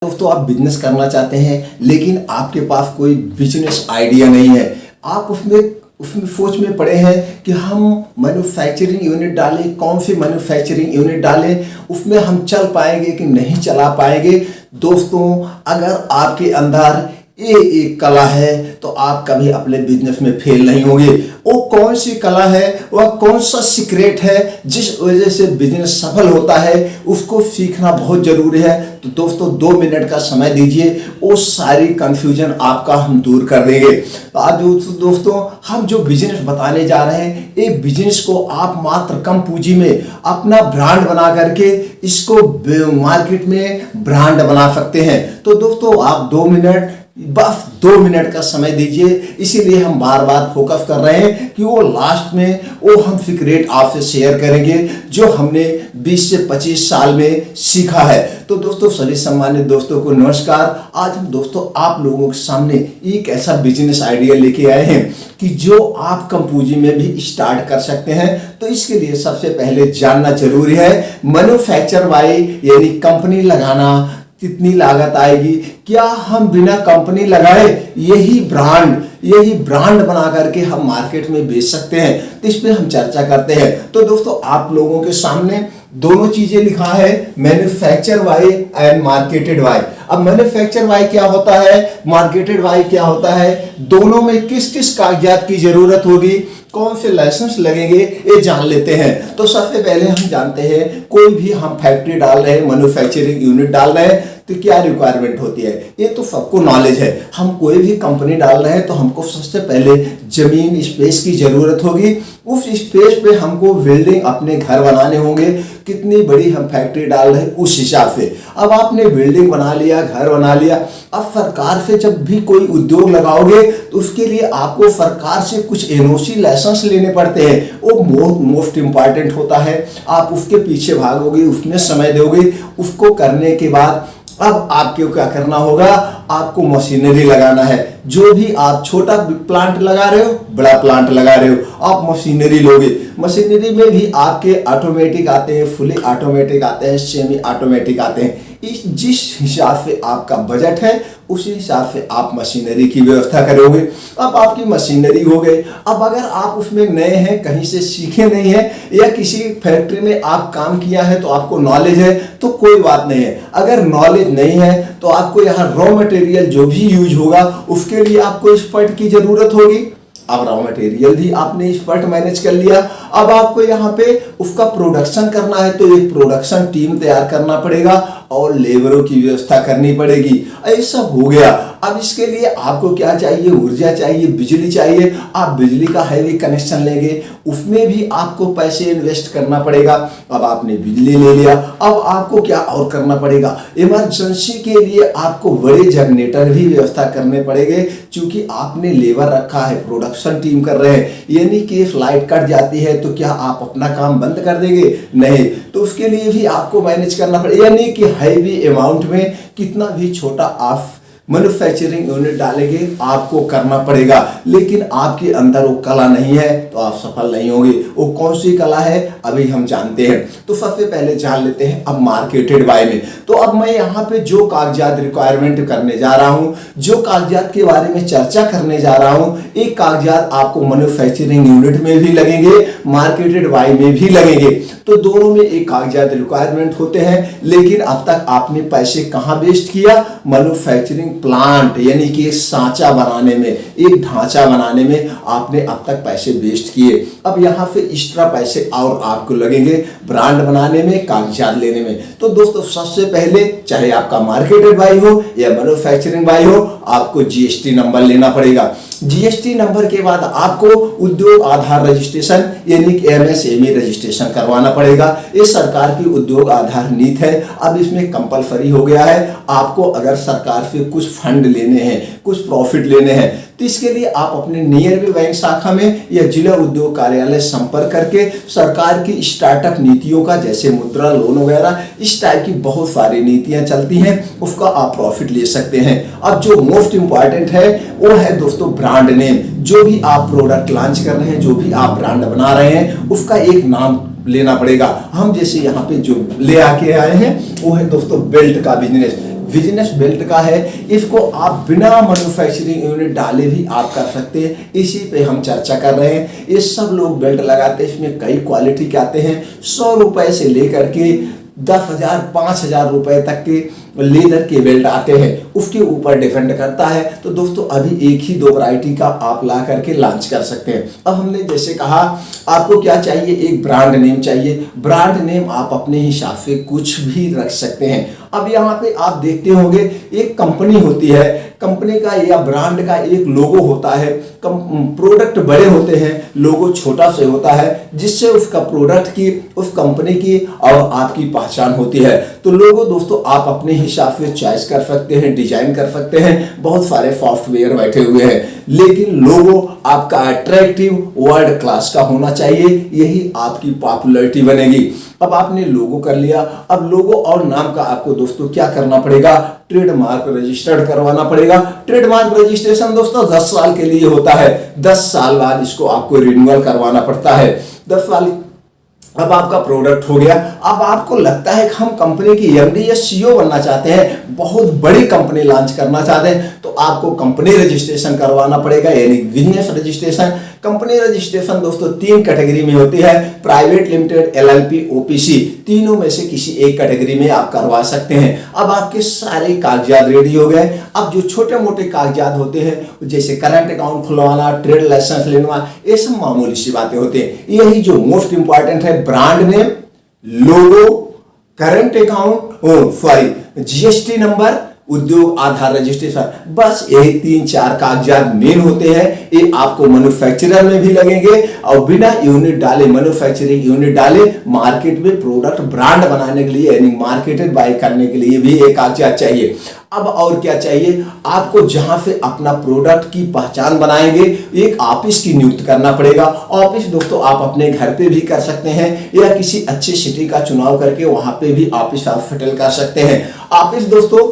दोस्तों आप बिजनेस करना चाहते हैं लेकिन आपके पास कोई बिजनेस आइडिया नहीं है। आप उसमें सोच में पड़े हैं कि हम मैन्युफैक्चरिंग यूनिट डालें, कौन सी मैन्युफैक्चरिंग यूनिट डालें, उसमें हम चल पाएंगे कि नहीं चला पाएंगे। दोस्तों अगर आपके अंदर ये एक कला है तो आप कभी अपने बिजनेस में फेल नहीं होंगे। वो कौन सी कला है, वह कौन सा सीक्रेट है जिस वजह से बिजनेस सफल होता है, उसको सीखना बहुत जरूरी है। तो दोस्तों 2 मिनट का समय दीजिए, वो सारी कंफ्यूजन आपका हम दूर कर देंगे। तो आज दोस्तों हम जो बिजनेस बताने जा रहे हैं, ये बिजनेस को आप मात्र कम पूंजी में अपना ब्रांड बना करके इसको मार्केट में ब्रांड बना सकते हैं। तो दोस्तों आप बस 2 मिनट का समय दीजिए, इसीलिए हम बार बार फोकस कर रहे हैं कि वो लास्ट में वो हम सीक्रेट आपसे शेयर करेंगे जो हमने 20 से 25 साल में सीखा है। तो दोस्तों सभी सम्मानित दोस्तों को नमस्कार। आज हम दोस्तों आप लोगों के सामने एक ऐसा बिजनेस आइडिया लेके आए हैं कि जो आप कम पूंजी में भी स्टार्ट कर सकते हैं। तो इसके लिए सबसे पहले जानना जरूरी है मैन्युफैक्चर बाय यानी कंपनी लगाना कितनी लागत आएगी, क्या हम बिना कंपनी लगाए यही ब्रांड बना करके हम मार्केट में बेच सकते हैं। तो इस पे हम चर्चा करते हैं। तो दोस्तों आप लोगों के सामने दोनों चीजें लिखा है, manufacture by and marketed by. अब मैन्युफैक्चर बाय क्या होता है, मार्केटेड बाय क्या होता है, दोनों में किस किस कागजात की जरूरत होगी, कौन से लाइसेंस लगेंगे, ये जान लेते हैं। तो सबसे पहले हम जानते हैं कोई भी हम फैक्ट्री डाल रहे हैं, मैन्युफैक्चरिंग यूनिट डाल रहे हैं तो क्या रिक्वायरमेंट होती है, ये तो सबको नॉलेज है। हम कोई भी कंपनी डाल रहे हैं तो हमको सबसे पहले जमीन स्पेस की जरूरत होगी। उस स्पेस पे हमको बिल्डिंग अपने घर बनाने होंगे, कितनी बड़ी हम फैक्ट्री डाल रहे हैं उस हिसाब से। अब आपने बिल्डिंग बना लिया, घर बना लिया, अब सरकार से जब भी कोई उद्योग लगाओगे तो उसके लिए आपको सरकार से कुछ एनओसी लाइसेंस लेने पड़ते हैं। वो मोस्ट इंपॉर्टेंट होता है। आप उसके पीछे भागोगे, उसमें समय दोगे, उसको करने के बाद अब आपको क्या करना होगा, आपको मशीनरी लगाना है। जो भी आप छोटा प्लांट लगा रहे हो, बड़ा प्लांट लगा रहे हो, आप मशीनरी लोगे। मशीनरी में भी आपके ऑटोमेटिक आते हैं, फुली ऑटोमेटिक आते हैं, सेमी ऑटोमेटिक आते हैं। जिस हिसाब से आपका बजट है उसी हिसाब से आप मशीनरी की व्यवस्था करोगे। अब आपकी मशीनरी हो गई। अब अगर आप उसमें नए हैं, कहीं से सीखे नहीं है या किसी फैक्ट्री में आप काम किया है तो आपको नॉलेज है तो कोई बात नहीं है। अगर नॉलेज नहीं है तो आपको यहाँ रॉ मटेरियल जो भी यूज होगा उसके लिए आपको एक्सपर्ट की जरूरत होगी। अब रॉ मटेरियल भी आपने एक्सपर्ट मैनेज कर लिया। अब आपको यहाँ पे उसका प्रोडक्शन करना है तो एक प्रोडक्शन टीम तैयार करना पड़ेगा और लेबरों की व्यवस्था करनी पड़ेगी। ऐसा हो गया। अब इसके लिए आपको क्या चाहिए, ऊर्जा चाहिए, बिजली चाहिए। आप बिजली का हैवी कनेक्शन लेंगे, उसमें भी आपको पैसे इन्वेस्ट करना पड़ेगा। अब आपने बिजली ले लिया, अब आपको क्या और करना पड़ेगा, इमरजेंसी के लिए आपको बड़े जनरेटर भी व्यवस्था करने पड़ेंगे। क्योंकि आपने लेबर रखा है, प्रोडक्शन टीम कर रहे हैं, यानी कि लाइट कट जाती है तो क्या आप अपना काम बंद कर देंगे, नहीं। तो उसके लिए भी आपको मैनेज करना पड़ेगा, यानी कि हैवी अमाउंट में कितना भी छोटा आप मैन्युफैक्चरिंग यूनिट डालेंगे आपको करना पड़ेगा। लेकिन आपके अंदर वो कला नहीं है तो आप सफल नहीं होंगे। वो कौन सी कला है अभी हम जानते हैं। तो सबसे पहले जान लेते हैं अब मार्केटेड बाय में। तो अब मैं यहाँ पे जो कागजात रिक्वायरमेंट करने जा रहा हूँ, जो कागजात के बारे में चर्चा करने जा रहा हूँ, एक कागजात आपको मैन्युफैक्चरिंग यूनिट में भी लगेंगे, मार्केटेड बाय में भी लगेंगे। तो दोनों में एक कागजात रिक्वायरमेंट होते हैं। लेकिन अब तक आपने पैसे कहाँ वेस्ट किया, मैन्युफैक्चरिंग प्लांट यानी कि एक सांचा बनाने में, एक ढांचा बनाने में आपने अब तक पैसे वेस्ट किए। अब यहाँ से एक्स्ट्रा पैसे और आपको लगेंगे ब्रांड बनाने में, कागजात लेने में। तो दोस्तों सबसे पहले चाहे आपका मार्केटेड बाय हो या मैन्युफैक्चरिंग बाय हो, आपको जीएसटी नंबर लेना पड़ेगा। जीएसटी नंबर के बाद आपको उद्योग आधार रजिस्ट्रेशन यानी कि एमएसएमई रजिस्ट्रेशन करवाना पड़ेगा। ये सरकार की उद्योग आधार नीति है। अब इसमें कंपलसरी हो गया है। आपको अगर सरकार से कुछ फंड लेने हैं, कुछ प्रॉफिट लेने हैं, तो इसके लिए आप अपने नियर भी बैंक शाखा में या जिला उद्योग कार्यालय संपर्क करके सरकार की स्टार्टअप नीतियों का, जैसे मुद्रा लोन वगैरह, इस टाइप की बहुत सारी नीतियां चलती हैं, उसका आप प्रॉफिट ले सकते हैं। अब जो मोस्ट इंपॉर्टेंट है वो है दोस्तों ब्रांड नेम। जो भी आप प्रोडक्ट लॉन्च कर रहे हैं, जो भी आप ब्रांड बना रहे हैं, उसका एक नाम लेना पड़ेगा। हम जैसे यहाँ पे जो ले आके आए हैं वो है दोस्तों बेल्ट का बिजनेस। बिजनेस बेल्ट का है, इसको आप बिना मैन्युफैक्चरिंग यूनिट डाले भी आप कर सकते हैं। इसी पे हम चर्चा कर रहे हैं। ये सब लोग बेल्ट लगाते हैं, इसमें कई क्वालिटी के आते हैं। 100 रुपए से लेकर के 10,000 5,000 रुपए तक के लेदर के बेल्ट आते हैं, उसके ऊपर डिपेंड करता है। तो दोस्तों अभी एक ही 2 वैरायटी का आप ला करके लॉन्च कर सकते हैं। अब हमने जैसे कहा आपको क्या चाहिए, एक ब्रांड नेम चाहिए। ब्रांड नेम आप अपने हिसाब से कुछ भी रख सकते हैं। अब यहाँ पे आप देखते होंगे एक कंपनी होती है, कंपनी का या ब्रांड का एक लोगो होता है। प्रोडक्ट बड़े होते हैं, लोगो छोटा से होता है, जिससे उसका प्रोडक्ट की, उस कंपनी की और आपकी पहचान होती है। तो लोगो दोस्तों आप अपने हिसाब से चॉइस कर सकते हैं, डिजाइन कर सकते हैं। बहुत सारे सॉफ्टवेयर बैठे हुए हैं, लेकिन लोगो आपका अट्रैक्टिव वर्ल्ड क्लास का होना चाहिए, यही आपकी पॉपुलैरिटी बनेगी। अब आपने लोगो कर लिया, अब लोगो और नाम का आपको दोस्तों क्या करना पड़ेगा, ट्रेडमार्क रजिस्टर्ड करवाना पड़ेगा। ट्रेडमार्क रजिस्ट्रेशन दोस्तों 10 साल के लिए होता है, 10 साल बाद इसको आपको रिन्यूअल करवाना पड़ता है। 10 साल अब आपका प्रोडक्ट हो गया। अब आपको लगता है कि हम कंपनी की एमडी या सीईओ बनना चाहते हैं, बहुत बड़ी कंपनी लॉन्च करना चाहते हैं, तो आपको कंपनी रजिस्ट्रेशन करवाना पड़ेगा, यानी बिजनेस रजिस्ट्रेशन। कंपनी रजिस्ट्रेशन दोस्तों 3 कैटेगरी में होती है, प्राइवेट लिमिटेड, एलएलपी, ओपीसी। तीनों में से किसी एक कैटेगरी में आप करवा सकते हैं। अब आपके सारे कागजात रेडी हो गए। अब जो छोटे मोटे कागजात होते हैं, जैसे करंट अकाउंट खुलवाना, ट्रेड लाइसेंस लेना, ये सब मामूली सी बातें होती हैं। यही जो मोस्ट इंपॉर्टेंट है, ब्रांड नेम, लोगो, करंट अकाउंट, जीएसटी नंबर, उद्योग आधार रजिस्ट्रेशन, बस यही 3-4 कागजात मेन होते हैं। ये आपको मैन्युफैक्चरर में भी लगेंगे और बिना यूनिट डाले, मैन्युफैक्चरिंग यूनिट डाले, मार्केट में प्रोडक्ट ब्रांड बनाने के लिए, यानी मार्केटेड बाय करने के लिए भी एक कागजात चाहिए। अब और क्या चाहिए, आपको जहां से अपना प्रोडक्ट की पहचान बनाएंगे, एक ऑफिस की नियुक्त करना पड़ेगा। ऑफिस दोस्तों आप अपने घर पे भी कर सकते हैं, या किसी अच्छी सिटी का चुनाव करके वहां पे भी ऑफिस आप सेटल कर सकते हैं। ऑफिस दोस्तों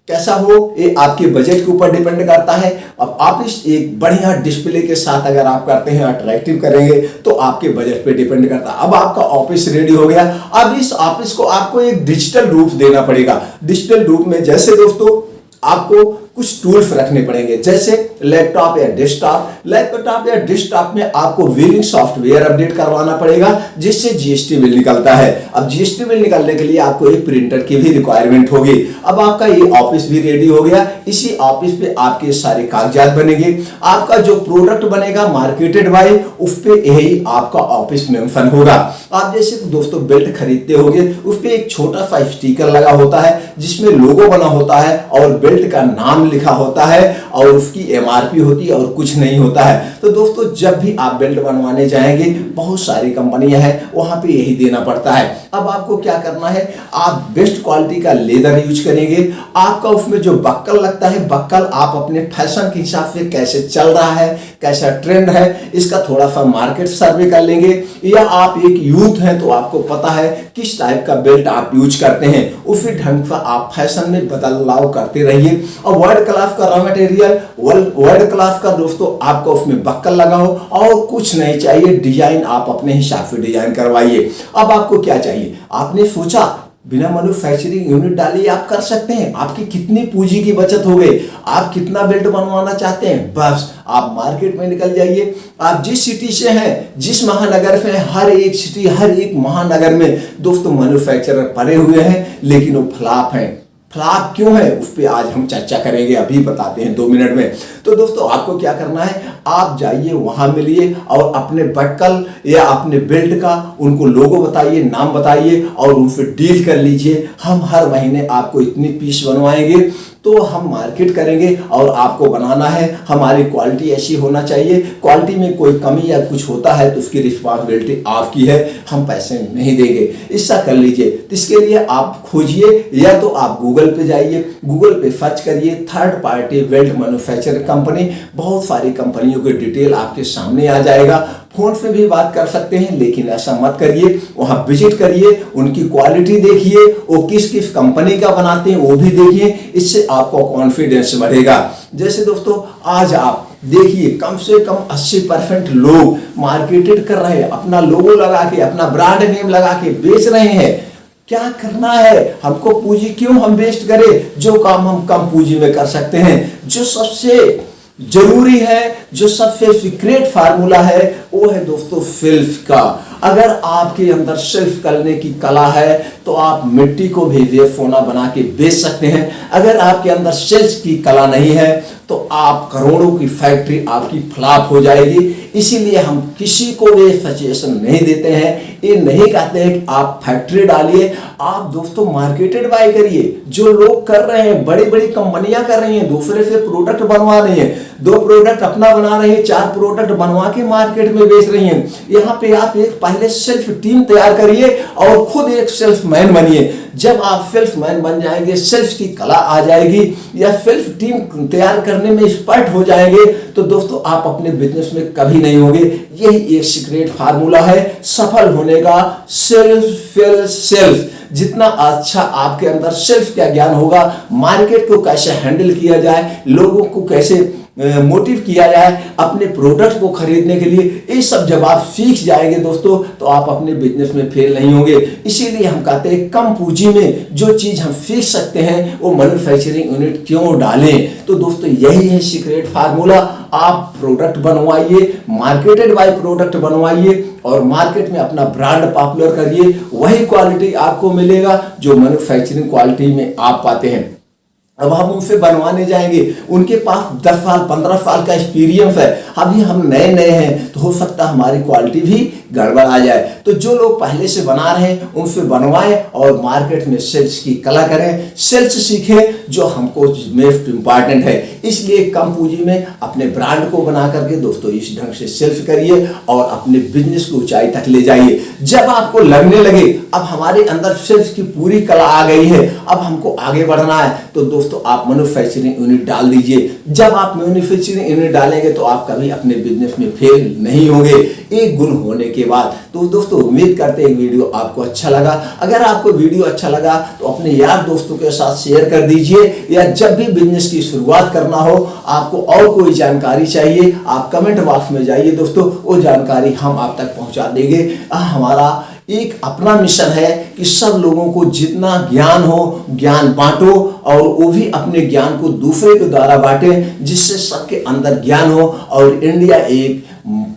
कैसा हो, ये आपके बजट के ऊपर डिपेंड करता है। अब आप इस एक बढ़िया डिस्प्ले के साथ अगर आप करते हैं, अट्रैक्टिव करेंगे, तो आपके बजट पे डिपेंड करता है। अब आपका ऑफिस रेडी हो गया। अब इस ऑफिस को आपको एक डिजिटल रूप देना पड़ेगा। डिजिटल रूप में जैसे दोस्तों आपको कुछ टूल्स रखने पड़ेंगे, जैसे लैपटॉप या डेस्कटॉप में आपको बिलिंग सॉफ्टवेयर अपडेट करवाना पड़ेगा, जिससे जीएसटी बिल निकलता है। अब जीएसटी बिल निकलने के लिए आपको एक प्रिंटर की भी रिक्वायरमेंट होगी। अब आपका ये ऑफिस भी रेडी हो गया। इसी ऑफिस पे आपके सारे कागजात बनेंगे। आपका जो प्रोडक्ट बनेगा मार्केटेड बाय, उस पे यही आपका ऑफिस मेंशन होगा। आप जैसे दोस्तों बेल्ट खरीदते होंगे, उस पे एक छोटा सा स्टिकर लगा होता है, जिसमें लोगो बना होता है और बेल्ट का नाम लिखा होता है और उसकी एमआरपी होती है और कुछ नहीं होता है। तो दोस्तों जब भी आप बेल्ट बनवाने जाएंगे, बहुत सारी कंपनियां हैं, वहां पे यही देना पड़ता है। अब आपको क्या करना है, आप बेस्ट क्वालिटी का लेदर यूज करेंगे। आपका उसमें जो बक्कल लगता है, बक्कल आप अपने फैशन के हिसाब से कैसे चल रहा है, कैसा ट्रेंड है, इसका थोड़ा सा मार्केट सर्वे कर लेंगे। या आप एक यूथ हैं तो आपको पता है किस टाइप का बेल्ट आप यूज करते हैं, उसी ढंग से आप फैशन में बदलाव करते रहिए। और वर्ल्ड क्लास का रॉ मटेरियल, वर्ल्ड क्लास का दोस्तों आपको उसमें बक्कल लगाओ, और कुछ नहीं चाहिए, डिजाइन आप अपने हिसाब से डिजाइन करवाइए। अब आपको क्या चाहिए, आपने सोचा बिना मैन्युफैक्चरिंग यूनिट डाले आप कर सकते हैं। आपकी कितनी पूंजी की बचत हो गई, आप कितना बेल्ट बनवाना चाहते हैं, बस आप मार्केट में निकल जाइए। आप जिस सिटी से हैं, जिस महानगर से हैं, हर एक सिटी, हर एक महानगर में दोस्तों मैन्युफैक्चरर पड़े हुए हैं, लेकिन वो फ्लॉप हैं। फ्लॉप क्यों है, उस पर आज हम चर्चा करेंगे, अभी बताते हैं 2 मिनट में। तो दोस्तों आपको क्या करना है, आप जाइए वहां मिलिए और अपने बक्कल या अपने बेल्ट का उनको लोगो बताइए, नाम बताइए और उनसे डील कर लीजिए। हम हर महीने आपको इतनी पीस बनवाएंगे, तो हम मार्केट करेंगे और आपको बनाना है। हमारी क्वालिटी ऐसी होना चाहिए, क्वालिटी में कोई कमी या कुछ होता है तो उसकी रिस्पॉन्सिबिलिटी आपकी है, हम पैसे नहीं देंगे। ऐसा कर लीजिए। तो इसके लिए आप खोजिए, या तो आप गूगल पे जाइए, गूगल पे सर्च करिए third party belt manufacturing company, बहुत सारी कंपनियों की डिटेल आपके सामने आ जाएगा। फोन से भी बात कर सकते हैं, लेकिन ऐसा मत करिए, वहां विजिट करिए, उनकी क्वालिटी देखिए, वो किस किस कंपनी का बनाते हैं वो भी देखिए, इससे आपको कॉन्फिडेंस बढ़ेगा। जैसे दोस्तों आज आप देखिए कम से कम 80% लोग मार्केटेड कर रहे हैं, अपना लोगो लगा के, अपना ब्रांड नेम लगा के बेच रहे हैं। क्या करना है, हमको पूंजी क्यों हम वेस्ट करें, जो काम हम कम पूंजी में कर सकते हैं। जो सबसे जरूरी है, जो सबसे सीक्रेट फार्मूला है, वो है दोस्तों सेल्फ का। अगर आपके अंदर सेल्फ करने की कला है तो आप मिट्टी को भी सोना बना के बेच सकते हैं। अगर आपके अंदर सेल्स की कला नहीं है तो आप करोड़ों की फैक्ट्री आपकी फ्लॉप हो जाएगी। इसीलिए हम किसी को भी सजेशन नहीं देते हैं, ये नहीं कहते हैं कि आप फैक्ट्री डालिए। आप दोस्तों मार्केटेड बाय करिए, जो लोग कर रहे हैं, बड़ी बड़ी कंपनियां कर रही हैं, दूसरे से प्रोडक्ट बनवा रही हैं, 2 प्रोडक्ट अपना बना रही हैं, 4 प्रोडक्ट बनवा के मार्केट में बेच रही हैं। यहाँ पे आप एक पहले सेल्फ टीम तैयार करिए और खुद एक सेल्फ मैन बनिए। जब आप सेल्फ मैन बन जाएंगे, सेल्फ की कला आ जाएगी या सेल्फ टीम तैयार करने में एक्सपर्ट हो जाएंगे, तो दोस्तों आप अपने बिजनेस में कभी नहीं होंगे। यही एक सीक्रेट फार्मूला है सफल होने का, सेल्फ। जितना अच्छा आपके अंदर सेल्फ का ज्ञान होगा, मार्केट को कैसे हैंडल किया जाए, लोगों को कैसे मोटिव किया जाए अपने प्रोडक्ट को खरीदने के लिए, ये सब जब आप सीख जाएंगे दोस्तों, तो आप अपने बिजनेस में फेल नहीं होंगे। इसीलिए हम कहते हैं कम पूंजी में जो चीज हम सीख सकते हैं वो मैन्युफैक्चरिंग यूनिट क्यों डालें। तो दोस्तों यही है सीक्रेट फार्मूला। आप प्रोडक्ट बनवाइए, मार्केटेड बाय प्रोडक्ट बनवाइए और मार्केट में अपना ब्रांड पॉपुलर करिए। वही क्वालिटी आपको मिलेगा जो मैन्युफैक्चरिंग क्वालिटी में आप पाते हैं। अब हम उनसे बनवाने जाएंगे, उनके पास 10 साल 15 साल का एक्सपीरियंस है, अभी हम नए नए हैं, तो हो सकता है हमारी क्वालिटी भी गड़बड़ आ जाए। तो जो लोग पहले से बना रहे हैं उनसे बनवाएं और मार्केट में सेल्स की कला करें, सेल्स सीखें, जो हमको मोस्ट इंपॉर्टेंट है। इसलिए कम पूंजी में अपने ब्रांड को बना करके दोस्तों इस ढंग से सेल्स करिए और अपने बिजनेस को ऊंचाई तक ले जाइए। जब आपको लगने लगे अब हमारे अंदर सेल्स की पूरी कला आ गई है, अब हमको आगे बढ़ना है, तो दोस्तों आप मैन्युफैक्चरिंग यूनिट डाल दीजिए। जब आप मैन्युफैक्चरिंग यूनिट डालेंगे तो आप कभी अपने बिजनेस में फेल नहीं होंगे, एक गुण होने के बाद। तो दोस्तों उम्मीद करते हैं वीडियो आपको अच्छा लगा। अगर आपको वीडियो अच्छा लगा तो अपने यार दोस्तों के साथ शेयर कर दीजिए, या जब भी बिजनेस की शुरुआत करना हो, आपको और कोई जानकारी चाहिए, आप कमेंट बॉक्स में जाइए दोस्तों, वो जानकारी हम आप तक पहुंचा देंगे। हमारा एक अपना मिशन है कि सब लोगों को जितना ज्ञान हो ज्ञान बांटो, और वो भी अपने ज्ञान को दूसरे के द्वारा बांटे, जिससे सबके अंदर ज्ञान हो और इंडिया एक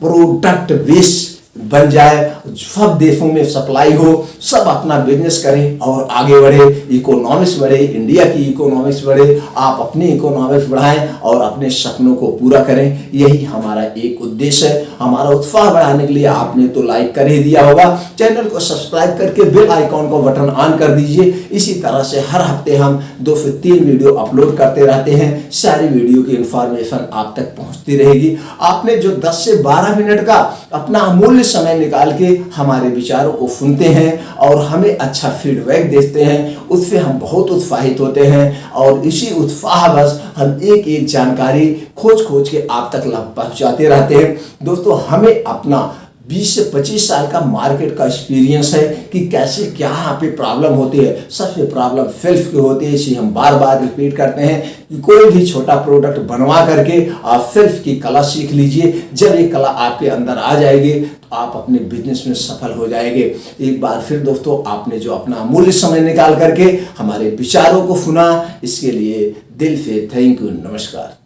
प्रोडक्ट बेस्ड बन जाए, सब देशों में सप्लाई हो, सब अपना बिजनेस करें और आगे बढ़े, इकोनॉमिक्स बढ़े, इंडिया की इकोनॉमिक्स बढ़े, आप अपनी इकोनॉमिक्स बढ़ाएं और अपने सपनों को पूरा करें। यही हमारा एक उद्देश्य है। हमारा उत्साह बढ़ाने के लिए आपने तो लाइक कर ही दिया होगा, चैनल को सब्सक्राइब करके बेल आइकॉन को बटन ऑन कर दीजिए। इसी तरह से हर हफ्ते हम 2 से 3 वीडियो अपलोड करते रहते हैं, सारी वीडियो की इंफॉर्मेशन आप तक पहुंचती रहेगी। आपने जो 10 से 12 मिनट का अपना अमूल्य समय निकाल के हमारे विचारों को सुनते हैं और हमें अच्छा फीडबैक देते हैं, उससे हम बहुत उत्साहित होते हैं और इसी उत्साहवश हम एक एक जानकारी खोज के आप तक पहुंचाते रहते हैं। दोस्तों हमें अपना 20 से 25 साल का मार्केट का एक्सपीरियंस है कि कैसे क्या यहाँ पे प्रॉब्लम होती है। सबसे प्रॉब्लम सेल्फ की होती है, इसी हम बार बार रिपीट करते हैं कि कोई भी छोटा प्रोडक्ट बनवा करके आप सेल्फ की कला सीख लीजिए। जब ये कला आपके अंदर आ जाएगी तो आप अपने बिजनेस में सफल हो जाएंगे। एक बार फिर दोस्तों आपने जो अपना अमूल्य समय निकाल करके हमारे विचारों को सुना, इसके लिए दिल से थैंक यू, नमस्कार।